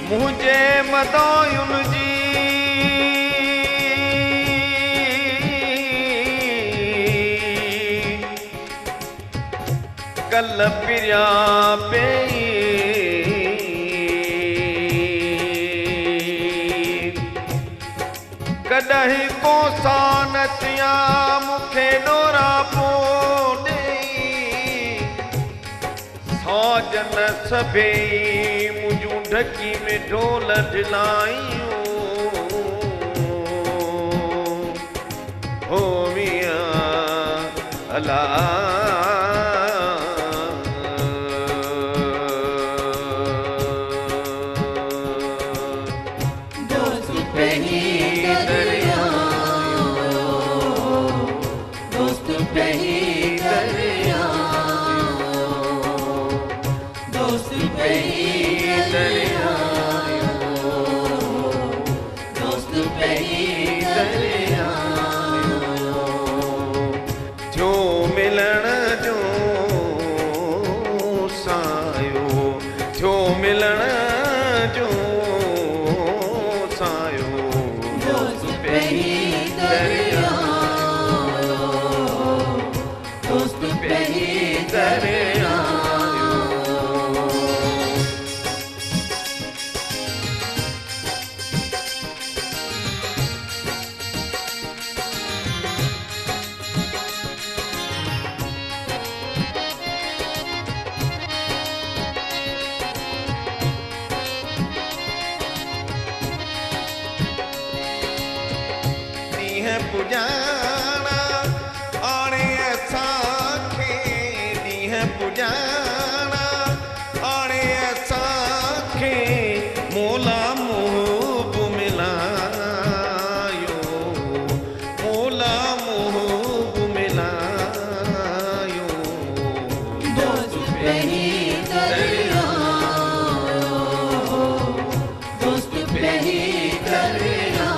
मुझे मदायुन जी कल पिरिया पे कॾहिं को सानतिया मुखे डोरा पो साजन सभेई मुझूं ढकी में ढोल ढिलायूं हो मियां अल्लाह दोस्त पे ही दरिया दोस्त पे ही दरिया दोस्त पे ही दरिया दोस्त पे ही दरिया जो मिलण जो सायो जो मिलण जो सायो दोस्त पे ही दरिया दोस्त पे ही दरिया है पुजाना आने साखे दी है पुजाना आने साखे मोला मुहब मिलायो मोला मुहब मिलायो दोस्त पे ही दरिया दोस्त पे ही दरिया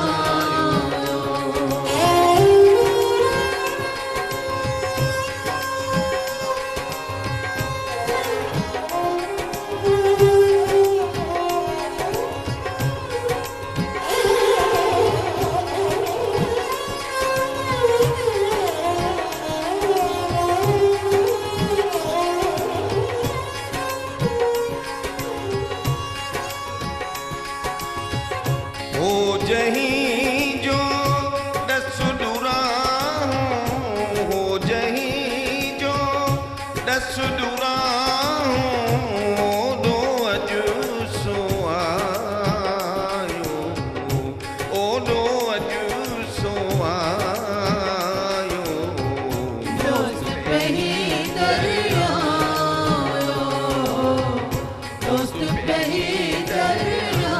हो जहीं जो दस डुरा हो जहीं जो दस डुरा दो अज सोआयो ओ दो अज सोआयो दोस्त पे ही दरिया दोस्त पे ही दरिया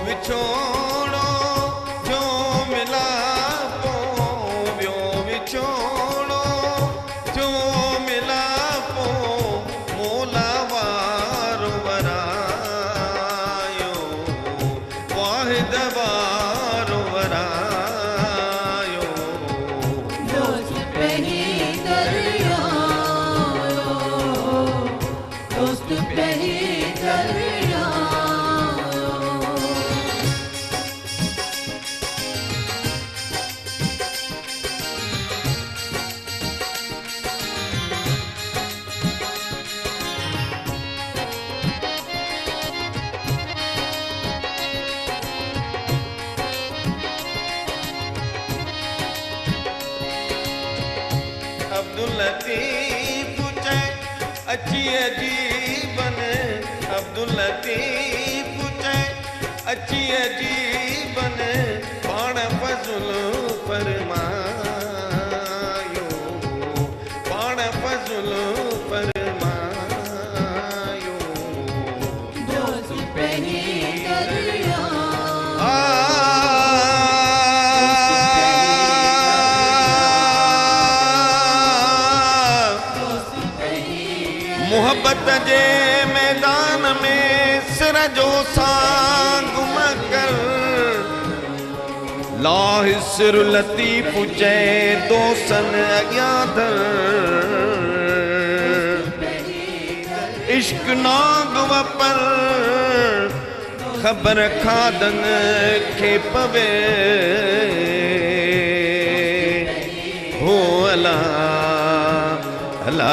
विछोड़ो जो मिलापो व्यो विछोड़ो जो मिलापो मोला वार वरायो वाहिद वार वरायो दोस्त पे ही दरिया दोस्त पे ही दरिया अब्दुल लतीफ चै अच्छी अजीबन अब्दुल लतीफ पूछे अच्छी अजीबन पाण फजुल फरमायो पाण फजुल फरमायो दोस्त पही दरिया मोहब्बत जे मैदान में सिर जो सांग मकर लाहिसर लतीफ चए दोसन अज्ञातर इश्क नाग वपर खबर खादन के पवे हो अला अला